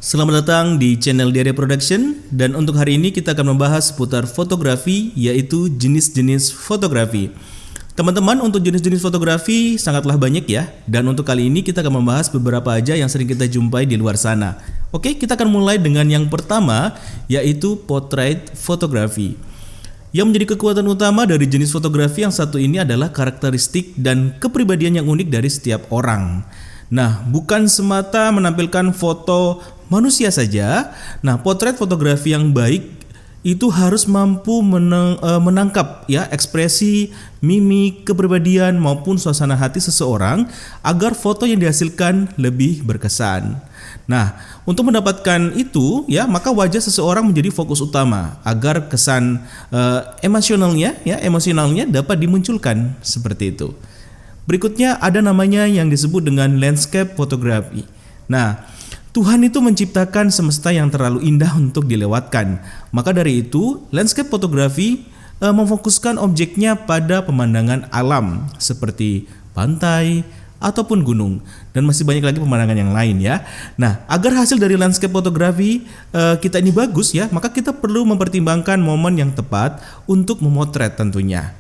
Selamat datang di channel Diare Production, dan untuk hari ini kita akan membahas seputar fotografi, yaitu jenis-jenis fotografi. Teman-teman, untuk jenis-jenis fotografi sangatlah banyak ya, dan untuk kali ini kita akan membahas beberapa aja yang sering kita jumpai di luar sana. Oke, kita akan mulai dengan yang pertama, yaitu portrait fotografi. Yang menjadi kekuatan utama dari jenis fotografi yang satu ini adalah karakteristik dan kepribadian yang unik dari setiap orang. Nah, bukan semata menampilkan foto manusia saja. Nah, potret fotografi yang baik itu harus mampu menangkap ya ekspresi, mimik, kepribadian maupun suasana hati seseorang agar foto yang dihasilkan lebih berkesan. Nah, untuk mendapatkan itu ya, maka wajah seseorang menjadi fokus utama agar kesan emosionalnya dapat dimunculkan seperti itu. Berikutnya ada namanya yang disebut dengan landscape photography. Nah, Tuhan itu menciptakan semesta yang terlalu indah untuk dilewatkan. Maka dari itu, landscape photography memfokuskan objeknya pada pemandangan alam seperti pantai ataupun gunung, dan masih banyak lagi pemandangan yang lain ya. Nah, agar hasil dari landscape photography kita ini bagus ya, maka kita perlu mempertimbangkan momen yang tepat untuk memotret tentunya.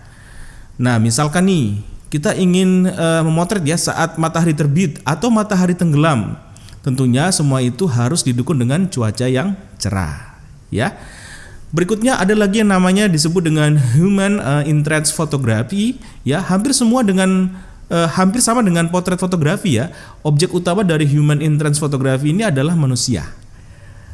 Nah, misalkan nih kita ingin memotret ya saat matahari terbit atau matahari tenggelam. Tentunya semua itu harus didukung dengan cuaca yang cerah ya. Berikutnya ada lagi yang namanya disebut dengan human interest photography ya. Hampir sama dengan potret fotografi ya. Objek utama dari human interest photography ini adalah manusia.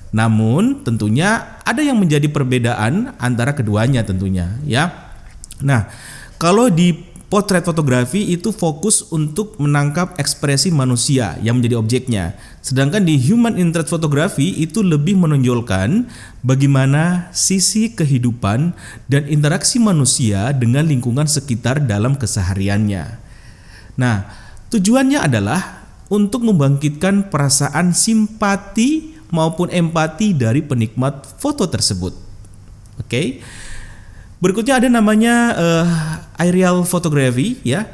Namun tentunya ada yang menjadi perbedaan antara keduanya tentunya ya. Nah, kalau di potret fotografi itu fokus untuk menangkap ekspresi manusia yang menjadi objeknya. Sedangkan di human interest photography itu lebih menonjolkan bagaimana sisi kehidupan dan interaksi manusia dengan lingkungan sekitar dalam kesehariannya. Nah, tujuannya adalah untuk membangkitkan perasaan simpati maupun empati dari penikmat foto tersebut. Oke. Berikutnya ada namanya aerial photography ya.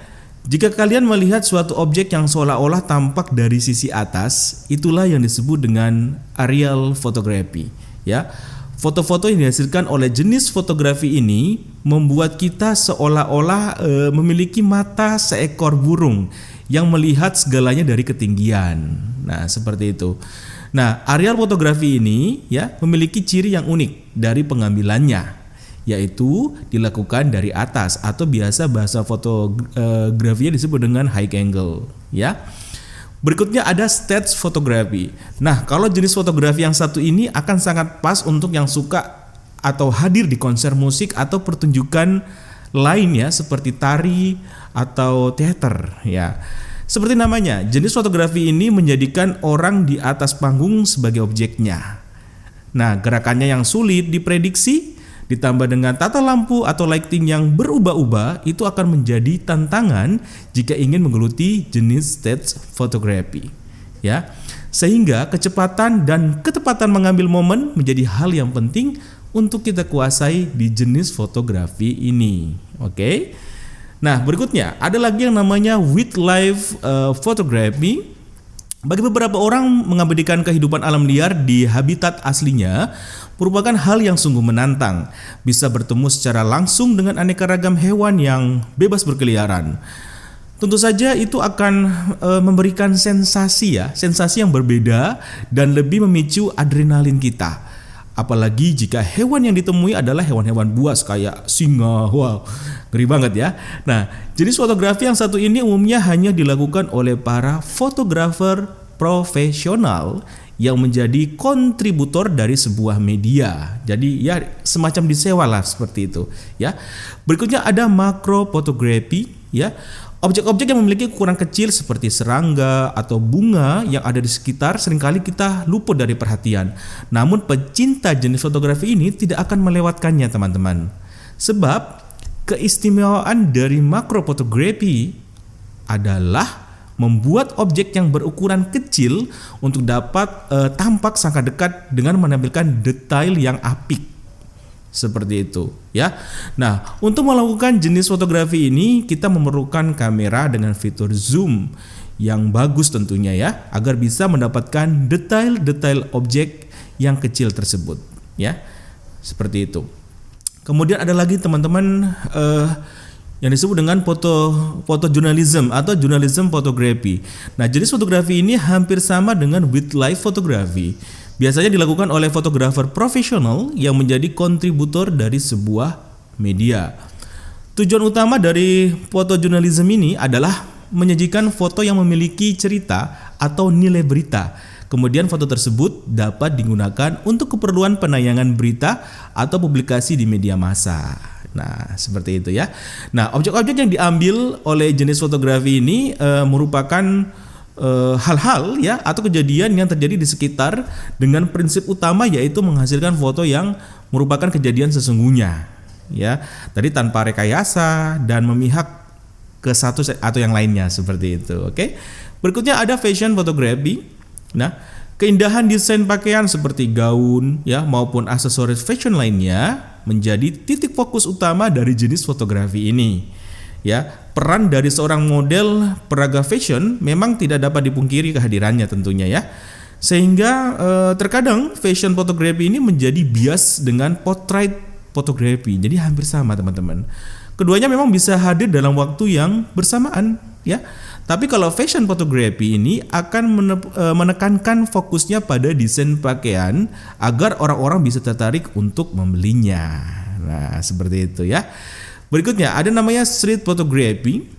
Jika kalian melihat suatu objek yang seolah-olah tampak dari sisi atas, itulah yang disebut dengan aerial photography ya. Foto-foto yang dihasilkan oleh jenis fotografi ini membuat kita seolah-olah memiliki mata seekor burung yang melihat segalanya dari ketinggian. Nah, seperti itu. Nah, aerial photography ini ya memiliki ciri yang unik dari pengambilannya, yaitu dilakukan dari atas atau biasa bahasa fotografinya disebut dengan high angle ya. Berikutnya ada stage photography. Nah, kalau jenis fotografi yang satu ini akan sangat pas untuk yang suka atau hadir di konser musik atau pertunjukan lain ya, seperti tari atau teater ya. Seperti namanya, jenis fotografi ini menjadikan orang di atas panggung sebagai objeknya. Nah, gerakannya yang sulit diprediksi ditambah dengan tata lampu atau lighting yang berubah-ubah itu akan menjadi tantangan jika ingin menggeluti jenis stage photography ya. Sehingga kecepatan dan ketepatan mengambil momen menjadi hal yang penting untuk kita kuasai di jenis fotografi ini. Oke. Nah, berikutnya ada lagi yang namanya wildlife photography. Bagi beberapa orang, mengabadikan kehidupan alam liar di habitat aslinya merupakan hal yang sungguh menantang. Bisa bertemu secara langsung dengan aneka ragam hewan yang bebas berkeliaran. Tentu saja itu akan memberikan sensasi yang berbeda dan lebih memicu adrenalin kita. Apalagi jika hewan yang ditemui adalah hewan-hewan buas kayak singa. Wow, ngeri banget ya. Nah, jenis fotografi yang satu ini umumnya hanya dilakukan oleh para fotografer profesional yang menjadi kontributor dari sebuah media. Jadi ya semacam disewa lah seperti itu ya. Berikutnya ada macro photography ya. Objek-objek yang memiliki ukuran kecil seperti serangga atau bunga yang ada di sekitar seringkali kita luput dari perhatian. Namun pecinta jenis fotografi ini tidak akan melewatkannya teman-teman. Sebab keistimewaan dari macro photography adalah membuat objek yang berukuran kecil untuk dapat tampak sangat dekat dengan menampilkan detail yang apik. Seperti itu ya. Nah, untuk melakukan jenis fotografi ini kita memerlukan kamera dengan fitur zoom yang bagus tentunya ya, agar bisa mendapatkan detail-detail objek yang kecil tersebut ya. Seperti itu. Kemudian ada lagi teman-teman yang disebut dengan fotojournalism atau journalism photography. Nah, jenis fotografi ini hampir sama dengan wildlife photography. Biasanya dilakukan oleh fotografer profesional yang menjadi kontributor dari sebuah media. Tujuan utama dari fotojournalism ini adalah menyajikan foto yang memiliki cerita atau nilai berita. Kemudian foto tersebut dapat digunakan untuk keperluan penayangan berita atau publikasi di media massa. Nah, seperti itu ya. Nah, objek-objek yang diambil oleh jenis fotografi ini merupakan hal-hal ya atau kejadian yang terjadi di sekitar dengan prinsip utama yaitu menghasilkan foto yang merupakan kejadian sesungguhnya ya. Tadi tanpa rekayasa dan memihak ke satu atau yang lainnya seperti itu. Oke. Berikutnya ada fashion photography. Nah, keindahan desain pakaian seperti gaun ya maupun aksesoris fashion lainnya menjadi titik fokus utama dari jenis fotografi ini. Ya, peran dari seorang model peraga fashion memang tidak dapat dipungkiri kehadirannya tentunya ya. Sehingga terkadang fashion photography ini menjadi bias dengan portrait photography. Jadi hampir sama teman-teman. Keduanya memang bisa hadir dalam waktu yang bersamaan ya. Tapi kalau fashion photography ini akan menekankan fokusnya pada desain pakaian agar orang-orang bisa tertarik untuk membelinya. Nah, seperti itu ya. Berikutnya ada namanya street photography.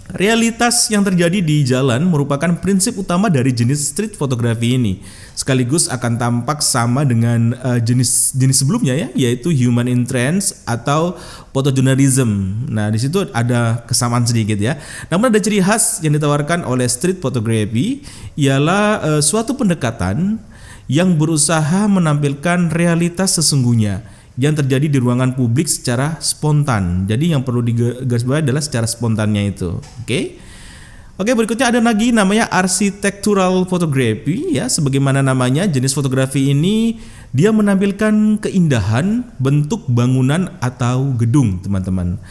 Realitas yang terjadi di jalan merupakan prinsip utama dari jenis street photography ini. Sekaligus akan tampak sama dengan jenis sebelumnya ya, yaitu human interest atau photojournalism. Nah, di situ ada kesamaan sedikit ya. Namun ada ciri khas yang ditawarkan oleh street photography ialah suatu pendekatan yang berusaha menampilkan realitas sesungguhnya yang terjadi di ruangan publik secara spontan. Jadi yang perlu digarisbawahi adalah secara spontannya itu. Oke, berikutnya ada lagi namanya architectural photography ya. Sebagaimana namanya, jenis fotografi ini dia menampilkan keindahan bentuk bangunan atau gedung, teman-teman.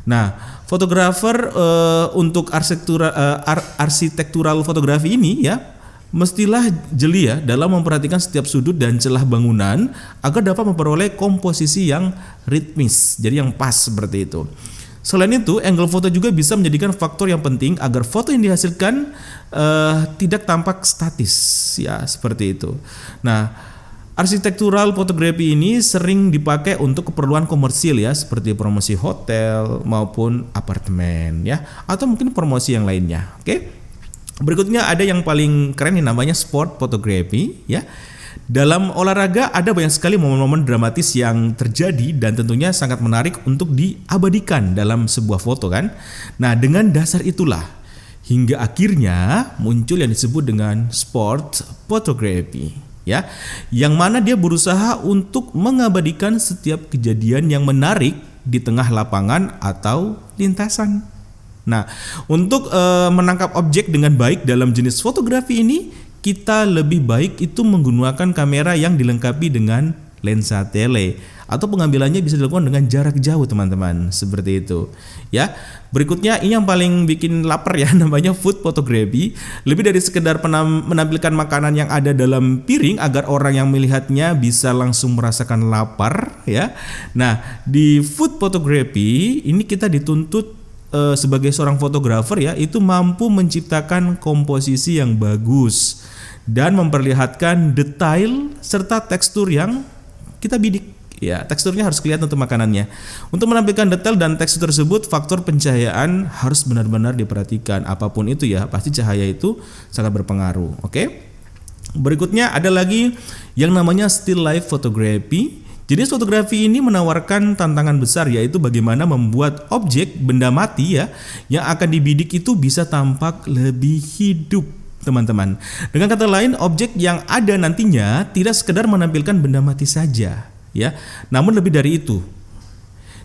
Nah, fotografer untuk architectural fotografi ini ya mestilah jeli ya dalam memperhatikan setiap sudut dan celah bangunan agar dapat memperoleh komposisi yang ritmis, jadi yang pas seperti itu. Selain itu, angle foto juga bisa menjadikan faktor yang penting agar foto yang dihasilkan tidak tampak statis ya, seperti itu. Nah, architectural photography ini sering dipakai untuk keperluan komersil ya, seperti promosi hotel maupun apartemen ya, atau mungkin promosi yang lainnya. Oke. Berikutnya ada yang paling keren yang namanya sport photography ya. Dalam olahraga ada banyak sekali momen-momen dramatis yang terjadi dan tentunya sangat menarik untuk diabadikan dalam sebuah foto kan. Nah, dengan dasar itulah hingga akhirnya muncul yang disebut dengan sport photography ya. Yang mana dia berusaha untuk mengabadikan setiap kejadian yang menarik di tengah lapangan atau lintasan. Nah, untuk menangkap objek dengan baik dalam jenis fotografi ini, kita lebih baik itu menggunakan kamera yang dilengkapi dengan lensa tele atau pengambilannya bisa dilakukan dengan jarak jauh, teman-teman. Seperti itu. Ya. Berikutnya ini yang paling bikin lapar ya, namanya food photography. Lebih dari sekedar menampilkan makanan yang ada dalam piring agar orang yang melihatnya bisa langsung merasakan lapar ya. Nah, di food photography ini kita dituntut sebagai seorang fotografer ya, itu mampu menciptakan komposisi yang bagus dan memperlihatkan detail serta tekstur yang kita bidik ya. Teksturnya harus kelihatan untuk makanannya. Untuk menampilkan detail dan tekstur tersebut, faktor pencahayaan harus benar-benar diperhatikan. Apapun itu ya, pasti cahaya itu sangat berpengaruh. Oke. Berikutnya ada lagi yang namanya still life photography. Jenis fotografi ini menawarkan tantangan besar, yaitu bagaimana membuat objek benda mati ya yang akan dibidik itu bisa tampak lebih hidup, teman-teman. Dengan kata lain, objek yang ada nantinya tidak sekedar menampilkan benda mati saja ya, namun lebih dari itu.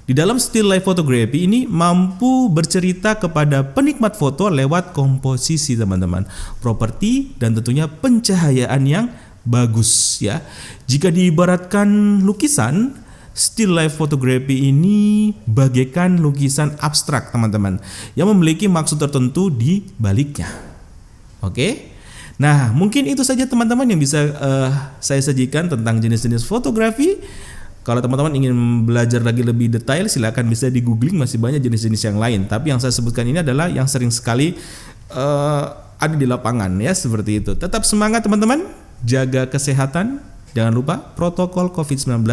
Di dalam still life photography ini mampu bercerita kepada penikmat foto lewat komposisi, teman-teman, properti dan tentunya pencahayaan yang bagus ya. Jika diibaratkan lukisan, still life photography ini bagaikan lukisan abstrak, teman-teman, yang memiliki maksud tertentu di baliknya. Oke. Nah, mungkin itu saja teman-teman yang bisa saya sajikan tentang jenis-jenis fotografi. Kalau teman-teman ingin belajar lagi lebih detail, silakan bisa di googling, masih banyak jenis-jenis yang lain. Tapi yang saya sebutkan ini adalah yang sering sekali ada di lapangan ya, seperti itu. Tetap semangat teman-teman, jaga kesehatan. Jangan lupa protokol COVID-19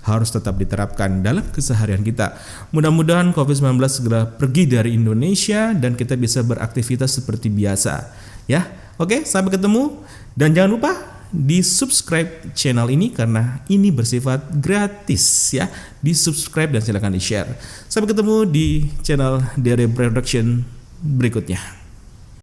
harus tetap diterapkan dalam keseharian kita. Mudah-mudahan COVID-19 segera pergi dari Indonesia dan kita bisa beraktivitas seperti biasa. Ya, oke, sampai ketemu. Dan jangan lupa di subscribe channel ini karena ini bersifat gratis ya. Di subscribe dan silakan di share. Sampai ketemu di channel Dere Production berikutnya.